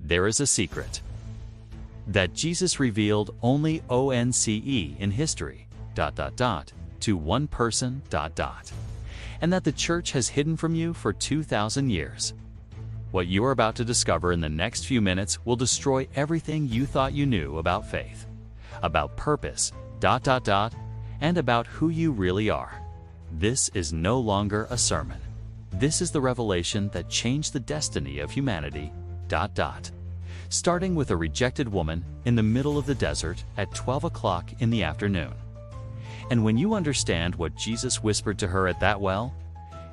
There is a secret that Jesus revealed only ONCE in history, to one person, and that the church has hidden from you for 2,000 years. What you are about to discover in the next few minutes will destroy everything you thought you knew about faith, about purpose, and about who you really are. This is no longer a sermon. This is the revelation that changed the destiny of humanity, starting with a rejected woman in the middle of the desert at 12 o'clock in the afternoon. And when you understand what Jesus whispered to her at that well,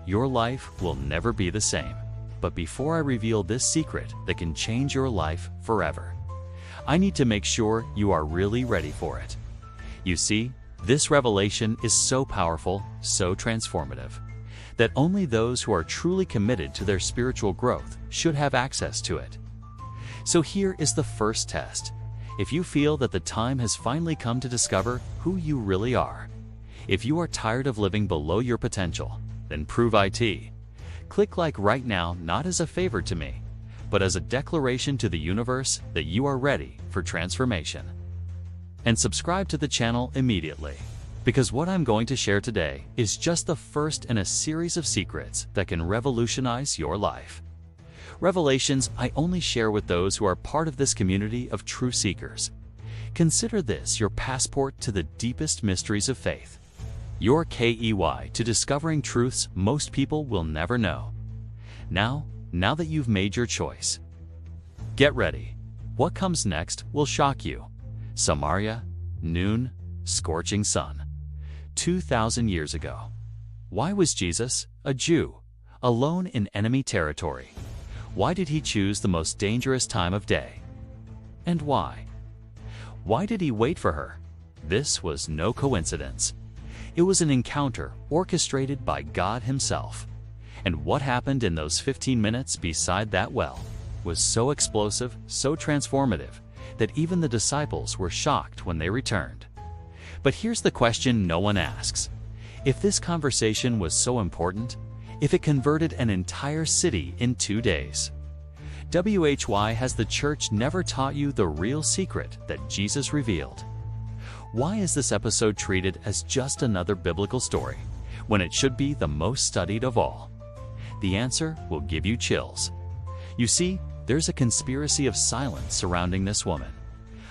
your life will never be the same. But before I reveal this secret that can change your life forever, I need to make sure you are really ready for it. You see, this revelation is so powerful, so transformative, that only those who are truly committed to their spiritual growth should have access to it. So here is the first test. If you feel that the time has finally come to discover who you really are, if you are tired of living below your potential, then prove it. Click like right now, not as a favor to me, but as a declaration to the universe that you are ready for transformation. And subscribe to the channel immediately, because what I'm going to share today is just the first in a series of secrets that can revolutionize your life. Revelations I only share with those who are part of this community of true seekers. Consider this your passport to the deepest mysteries of faith, your key to discovering truths most people will never know. Now that you've made your choice, get ready. What comes next will shock you. Samaria, noon, scorching sun. 2,000 years ago. Why was Jesus, a Jew, alone in enemy territory? Why did he choose the most dangerous time of day? And why? Why did he wait for her? This was no coincidence. It was an encounter orchestrated by God himself. And what happened in those 15 minutes beside that well was so explosive, so transformative, that even the disciples were shocked when they returned. But here's the question no one asks. If this conversation was so important, if it converted an entire city in 2 days, why has the church never taught you the real secret that Jesus revealed? Why is this episode treated as just another biblical story, when it should be the most studied of all? The answer will give you chills. You see, there's a conspiracy of silence surrounding this woman,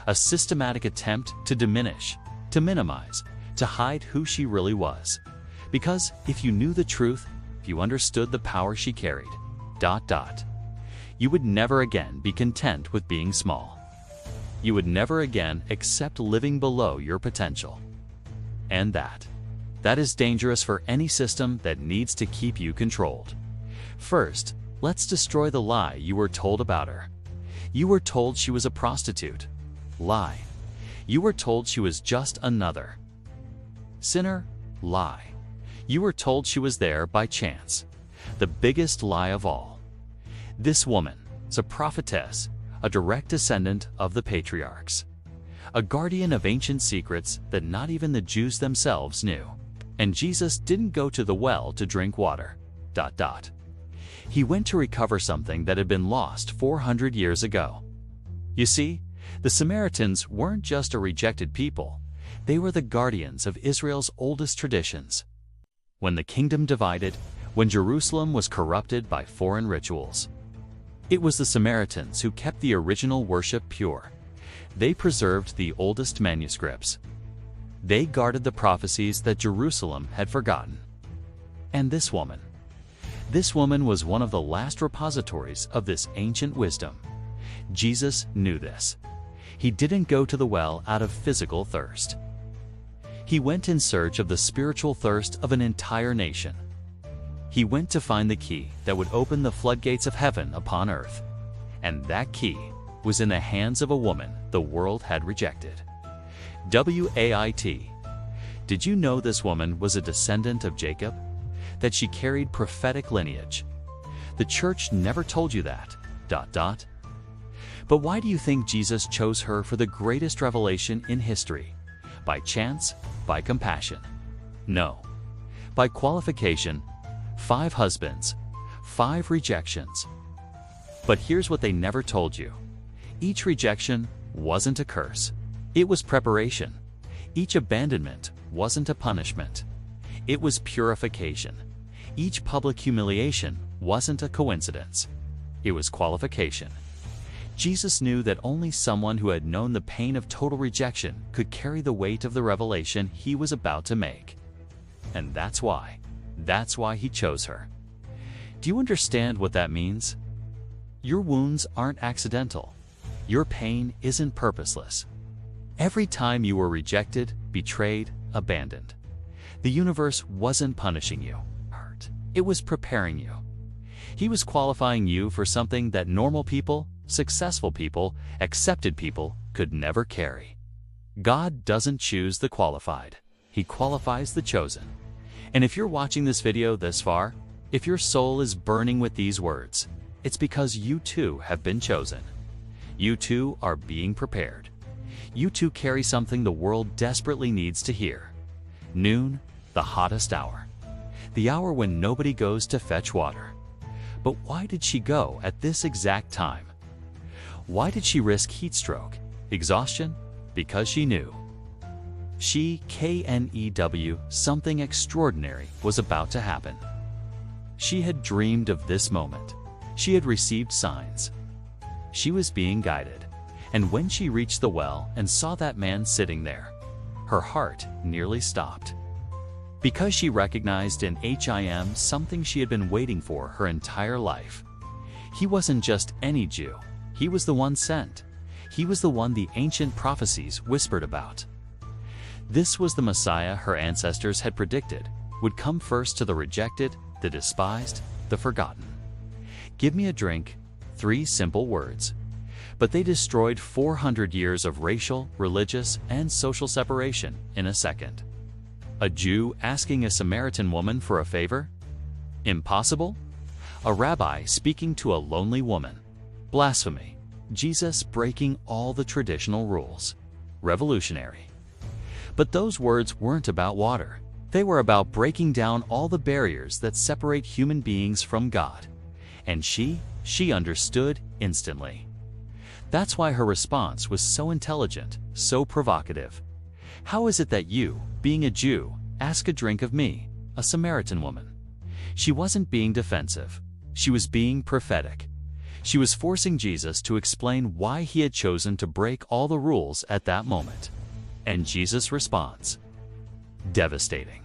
a systematic attempt to diminish, to minimize, to hide who she really was. Because if you knew the truth, if you understood the power she carried, you would never again be content with being small. You would never again accept living below your potential. And that is dangerous for any system that needs to keep you controlled. First, let's destroy the lie you were told about her. You were told she was a prostitute. Lie. You were told she was just another sinner. Lie. You were told she was there by chance. The biggest lie of all. This woman is a prophetess, a direct descendant of the patriarchs, a guardian of ancient secrets that not even the Jews themselves knew. And Jesus didn't go to the well to drink water. He went to recover something that had been lost 400 years ago. You see, the Samaritans weren't just a rejected people, they were the guardians of Israel's oldest traditions. When the kingdom divided, when Jerusalem was corrupted by foreign rituals, it was the Samaritans who kept the original worship pure. They preserved the oldest manuscripts. They guarded the prophecies that Jerusalem had forgotten. And this woman was one of the last repositories of this ancient wisdom. Jesus knew this. He didn't go to the well out of physical thirst. He went in search of the spiritual thirst of an entire nation. He went to find the key that would open the floodgates of heaven upon earth. And that key was in the hands of a woman the world had rejected. Wait. Did you know this woman was a descendant of Jacob? That she carried prophetic lineage? The church never told you that. But why do you think Jesus chose her for the greatest revelation in history? By chance? By compassion? No. By qualification. 5 husbands, 5 rejections. But here's what they never told you. Each rejection wasn't a curse. It was preparation. Each abandonment wasn't a punishment. It was purification. Each public humiliation wasn't a coincidence. It was qualification. Jesus knew that only someone who had known the pain of total rejection could carry the weight of the revelation he was about to make. And that's why he chose her. Do you understand what that means? Your wounds aren't accidental. Your pain isn't purposeless. Every time you were rejected, betrayed, abandoned, the universe wasn't punishing you. It was preparing you. He was qualifying you for something that normal people, successful people, accepted people could never carry. God doesn't choose the qualified. He qualifies the chosen. And if you're watching this video this far, if your soul is burning with these words, it's because you too have been chosen. You too are being prepared. You too carry something the world desperately needs to hear. Noon, the hottest hour. The hour when nobody goes to fetch water. But why did she go at this exact time? Why did she risk heat stroke, exhaustion? Because she knew. She, K-N-E-W, something extraordinary was about to happen. She had dreamed of this moment. She had received signs. She was being guided. And when she reached the well and saw that man sitting there, her heart nearly stopped. Because she recognized in him something she had been waiting for her entire life. He wasn't just any Jew. He was the one sent. He was the one the ancient prophecies whispered about. This was the Messiah her ancestors had predicted would come first to the rejected, the despised, the forgotten. Give me a drink, 3 simple words. But they destroyed 400 years of racial, religious, and social separation in a second. A Jew asking a Samaritan woman for a favor? Impossible? A rabbi speaking to a lonely woman? Blasphemy. Jesus breaking all the traditional rules. Revolutionary. But those words weren't about water. They were about breaking down all the barriers that separate human beings from God. And she understood instantly. That's why her response was so intelligent, so provocative. How is it that you, being a Jew, ask a drink of me, a Samaritan woman? She wasn't being defensive. She was being prophetic. She was forcing Jesus to explain why he had chosen to break all the rules at that moment. And Jesus responds. Devastating.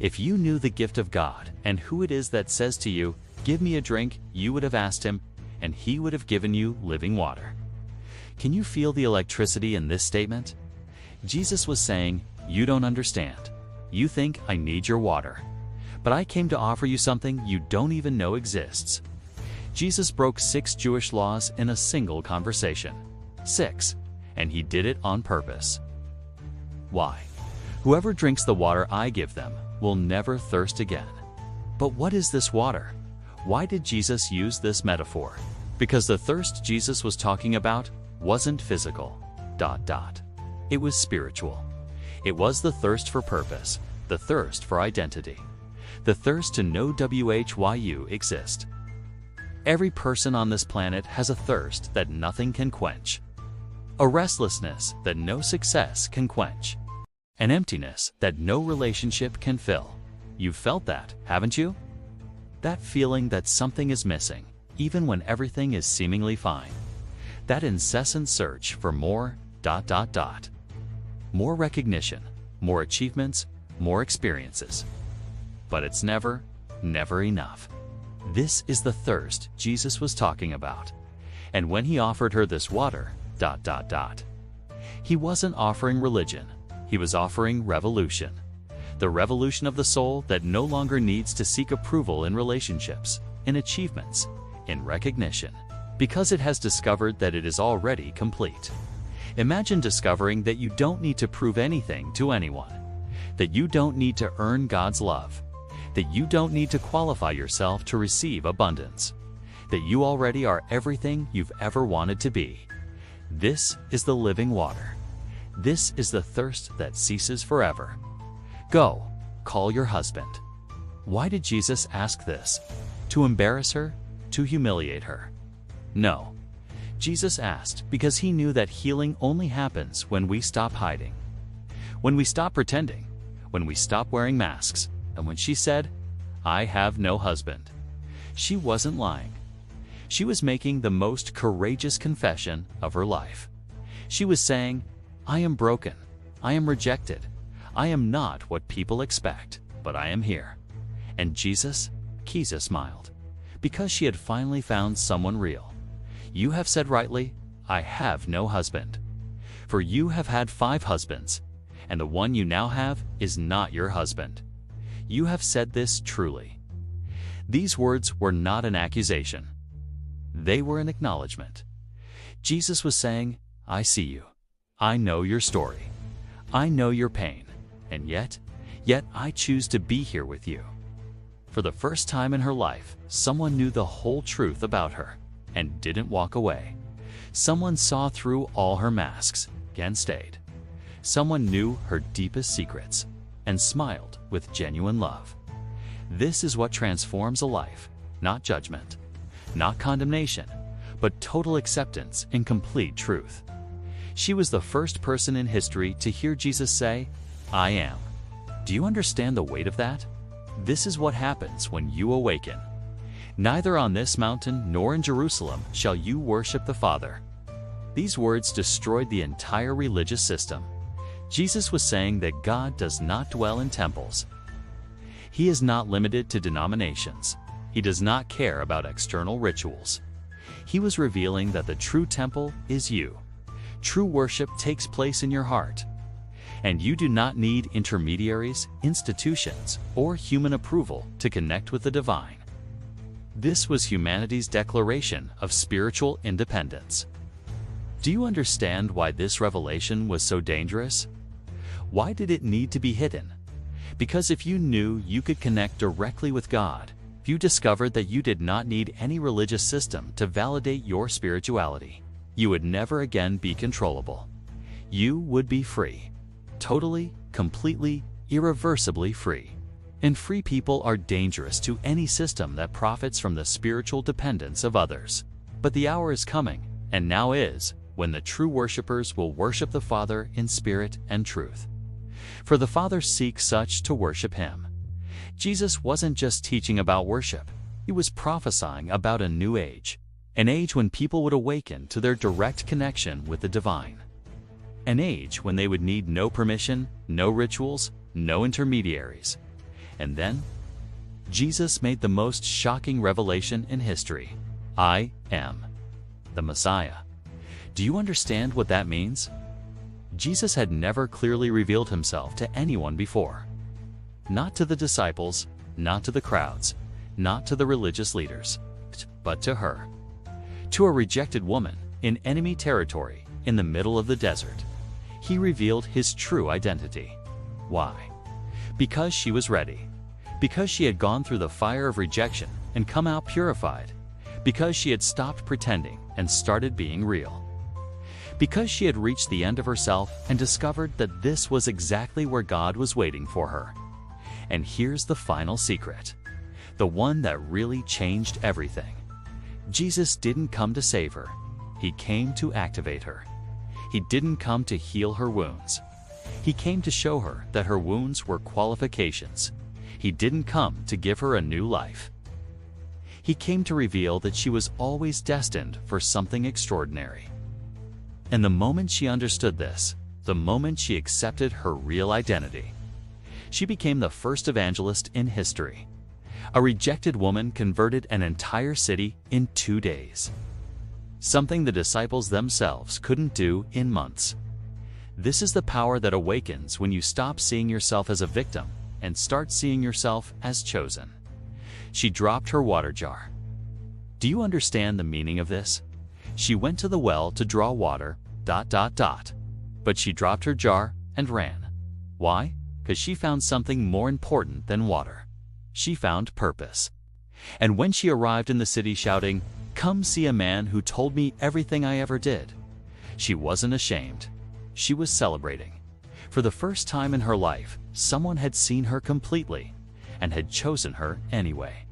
If you knew the gift of God and who it is that says to you, "Give me a drink," you would have asked him, and he would have given you living water. Can you feel the electricity in this statement? Jesus was saying, you don't understand. You think I need your water. But I came to offer you something you don't even know exists. Jesus broke 6 Jewish laws in a single conversation. 6. And he did it on purpose. Why? Whoever drinks the water I give them will never thirst again. But what is this water? Why did Jesus use this metaphor? Because the thirst Jesus was talking about wasn't physical. It was spiritual. It was the thirst for purpose, the thirst for identity, the thirst to know who exist. Every person on this planet has a thirst that nothing can quench, a restlessness that no success can quench, an emptiness that no relationship can fill. You've felt that, haven't you? That feeling that something is missing, even when everything is seemingly fine. That incessant search for more ... More recognition, more achievements, more experiences. But it's never enough. This is the thirst Jesus was talking about. And when he offered her this water ... He wasn't offering religion. He was offering revolution. The revolution of the soul that no longer needs to seek approval in relationships, in achievements, in recognition, because it has discovered that it is already complete. Imagine discovering that you don't need to prove anything to anyone, that you don't need to earn God's love, that you don't need to qualify yourself to receive abundance, that you already are everything you've ever wanted to be. This is the living water. This is the thirst that ceases forever. Go, call your husband. Why did Jesus ask this? To embarrass her? To humiliate her? No. Jesus asked because he knew that healing only happens when we stop hiding, when we stop pretending, when we stop wearing masks. And when she said, "I have no husband," she wasn't lying. She was making the most courageous confession of her life. She was saying, "I am broken. I am rejected. I am not what people expect, but I am here." And Jesus smiled, because she had finally found someone real. "You have said rightly, I have no husband. For you have had 5 husbands, and the one you now have is not your husband. You have said this truly." These words were not an accusation. They were an acknowledgement. Jesus was saying, "I see you. I know your story. I know your pain. And yet I choose to be here with you." For the first time in her life, someone knew the whole truth about her and didn't walk away. Someone saw through all her masks and stayed. Someone knew her deepest secrets and smiled with genuine love. This is what transforms a life, not judgment, not condemnation, but total acceptance and complete truth. She was the first person in history to hear Jesus say, "I am." Do you understand the weight of that? This is what happens when you awaken. "Neither on this mountain nor in Jerusalem shall you worship the Father." These words destroyed the entire religious system. Jesus was saying that God does not dwell in temples. He is not limited to denominations. He does not care about external rituals. He was revealing that the true temple is you. True worship takes place in your heart. And you do not need intermediaries, institutions, or human approval to connect with the divine. This was humanity's declaration of spiritual independence. Do you understand why this revelation was so dangerous? Why did it need to be hidden? Because if you knew you could connect directly with God, if you discovered that you did not need any religious system to validate your spirituality, you would never again be controllable. You would be free. Totally, completely, irreversibly free. And free people are dangerous to any system that profits from the spiritual dependence of others. But the hour is coming, and now is, when the true worshipers will worship the Father in spirit and truth. For the Father seeks such to worship Him. Jesus wasn't just teaching about worship. He was prophesying about a new age. An age when people would awaken to their direct connection with the divine. An age when they would need no permission, no rituals, no intermediaries. And then, Jesus made the most shocking revelation in history. "I am the Messiah." Do you understand what that means? Jesus had never clearly revealed himself to anyone before. Not to the disciples, not to the crowds, not to the religious leaders, but to her. To a rejected woman in enemy territory in the middle of the desert. He revealed his true identity. Why? Because she was ready. Because she had gone through the fire of rejection and come out purified. Because she had stopped pretending and started being real. Because she had reached the end of herself and discovered that this was exactly where God was waiting for her. And here's the final secret. The one that really changed everything. Jesus didn't come to save her. He came to activate her. He didn't come to heal her wounds. He came to show her that her wounds were qualifications. He didn't come to give her a new life. He came to reveal that she was always destined for something extraordinary. And the moment she understood this, the moment she accepted her real identity, she became the first evangelist in history. A rejected woman converted an entire city in 2 days. Something the disciples themselves couldn't do in months. This is the power that awakens when you stop seeing yourself as a victim and start seeing yourself as chosen. She dropped her water jar. Do you understand the meaning of this? She went to the well to draw water, ... But she dropped her jar and ran. Why? Because she found something more important than water. She found purpose. And when she arrived in the city shouting, "Come see a man who told me everything I ever did," she wasn't ashamed. She was celebrating. For the first time in her life, someone had seen her completely and had chosen her anyway.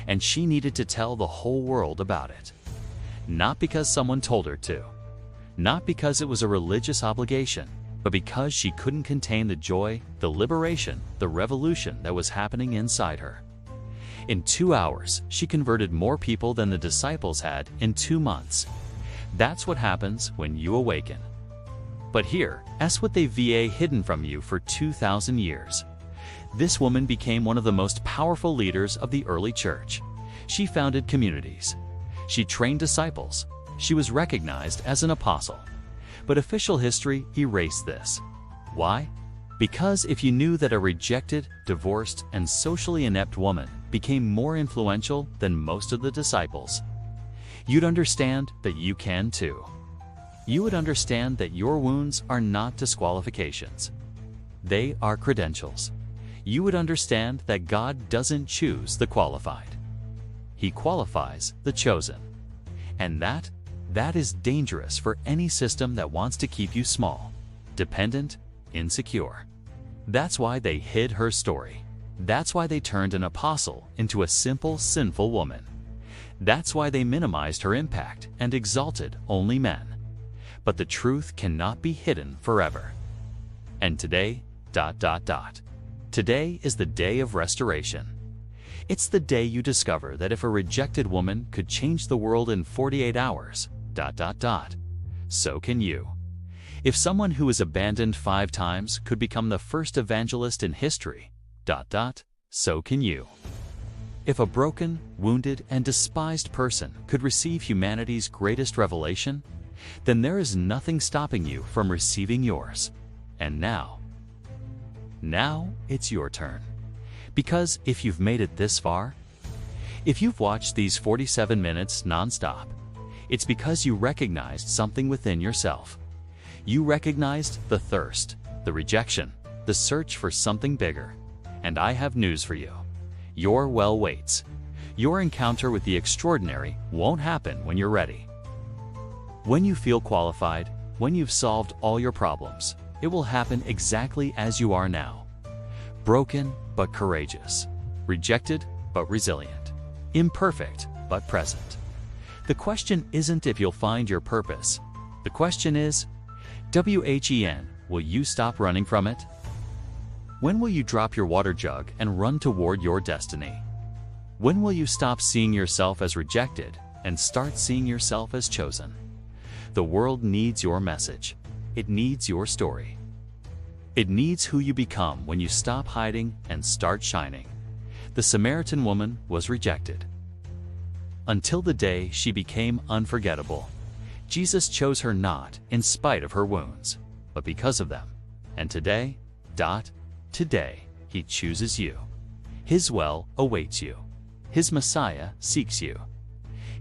And she needed to tell the whole world about it. not because someone told her to, not because it was a religious obligation, but because she couldn't contain the joy, the liberation, the revolution that was happening inside her. In 2 hours, she converted more people than the disciples had in 2 months. That's what happens when you awaken. But here, that's what they VA hidden from you for 2,000 years. This woman became one of the most powerful leaders of the early church. She founded communities. She trained disciples. She was recognized as an apostle. But official history erased this. Why? Because if you knew that a rejected, divorced, and socially inept woman became more influential than most of the disciples, you'd understand that you can too. You would understand that your wounds are not disqualifications. They are credentials. You would understand that God doesn't choose the qualified. He qualifies the chosen. And that is dangerous for any system that wants to keep you small, dependent, insecure. That's why they hid her story. That's why they turned an apostle into a simple, sinful woman. That's why they minimized her impact and exalted only men. But the truth cannot be hidden forever. And today, Today is the day of restoration. It's the day you discover that if a rejected woman could change the world in 48 hours, so can you. If someone who was abandoned 5 times could become the first evangelist in history, so can you. If a broken, wounded, and despised person could receive humanity's greatest revelation, then there is nothing stopping you from receiving yours. And now it's your turn. Because if you've made it this far, if you've watched these 47 minutes non-stop, it's because you recognized something within yourself. You recognized the thirst, the rejection, the search for something bigger. And I have news for you. Your well waits. Your encounter with the extraordinary won't happen when you're ready. When you feel qualified, when you've solved all your problems, it will happen exactly as you are now. Broken but courageous. Rejected but resilient. Imperfect but present. The question isn't if you'll find your purpose. The question is, will you stop running from it? When will you drop your water jug and run toward your destiny? When will you stop seeing yourself as rejected and start seeing yourself as chosen? The world needs your message. It needs your story. It needs who you become when you stop hiding and start shining. The Samaritan woman was rejected. Until the day she became unforgettable. Jesus chose her not in spite of her wounds, but because of them. And today, He chooses you. His well awaits you. His Messiah seeks you.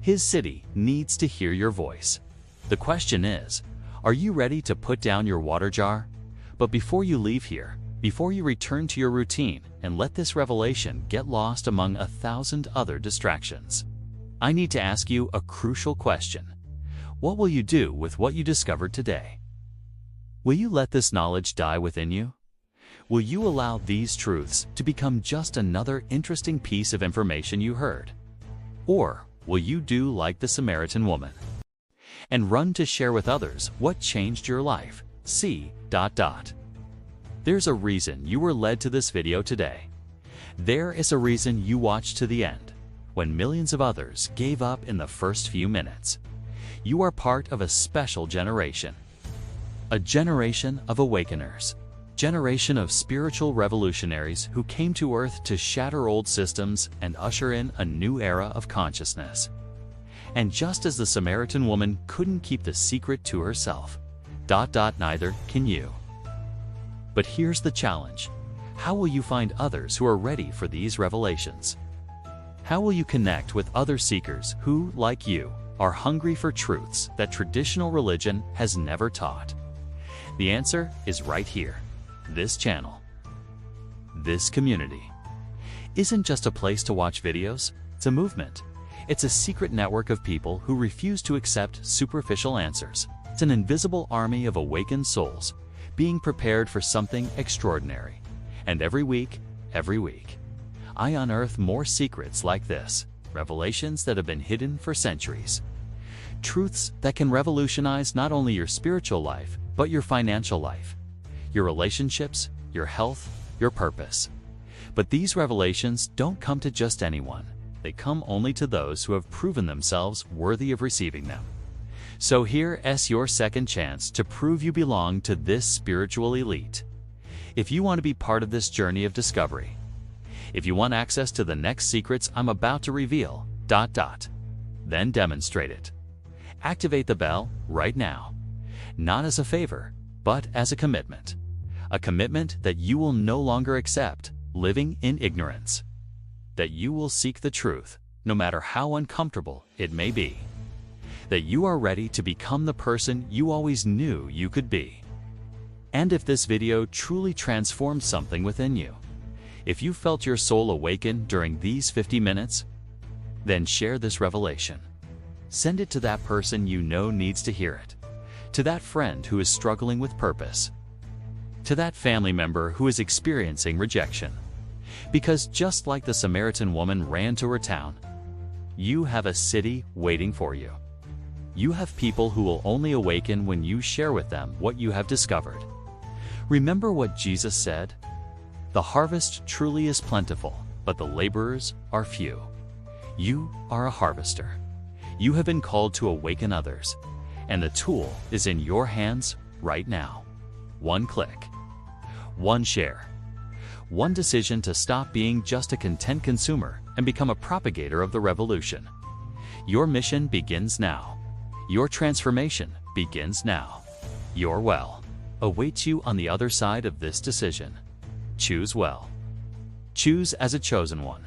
His city needs to hear your voice. The question is, are you ready to put down your water jar? But before you leave here, before you return to your routine and let this revelation get lost among 1,000 other distractions, I need to ask you a crucial question. What will you do with what you discovered today? Will you let this knowledge die within you? Will you allow these truths to become just another interesting piece of information you heard? Or will you do like the Samaritan woman and run to share with others what changed your life? There's a reason you were led to this video today. There is a reason you watched to the end, when millions of others gave up in the first few minutes. You are part of a special generation. A generation of awakeners. Generation of spiritual revolutionaries who came to Earth to shatter old systems and usher in a new era of consciousness. And just as the Samaritan woman couldn't keep the secret to herself, neither can you. But here's the challenge. How will you find others who are ready for these revelations? How will you connect with other seekers who, like you, are hungry for truths that traditional religion has never taught? The answer is right here. This channel. This community isn't just a place to watch videos, it's a movement. It's a secret network of people who refuse to accept superficial answers. It's an invisible army of awakened souls being prepared for something extraordinary. And every week, I unearth more secrets like this, revelations that have been hidden for centuries. Truths that can revolutionize not only your spiritual life, but your financial life, your relationships, your health, your purpose. But these revelations don't come to just anyone. They come only to those who have proven themselves worthy of receiving them. So here's your second chance to prove you belong to this spiritual elite. If you want to be part of this journey of discovery, if you want access to the next secrets I'm about to reveal, then demonstrate it. Activate the bell right now, not as a favor, but as a commitment that you will no longer accept living in ignorance, that you will seek the truth, no matter how uncomfortable it may be, that you are ready to become the person you always knew you could be. And if this video truly transformed something within you, if you felt your soul awaken during these 50 minutes, then share this revelation. Send it to that person you know needs to hear it, to that friend who is struggling with purpose, to that family member who is experiencing rejection. Because just like the Samaritan woman ran to her town, you have a city waiting for you. You have people who will only awaken when you share with them what you have discovered. Remember what Jesus said? The harvest truly is plentiful, but the laborers are few. You are a harvester. You have been called to awaken others, and the tool is in your hands right now. One click, one share, one decision to stop being just a content consumer and become a propagator of the revolution. Your mission begins now. Your transformation begins now. Your well awaits you on the other side of this decision. Choose well. Choose as a chosen one.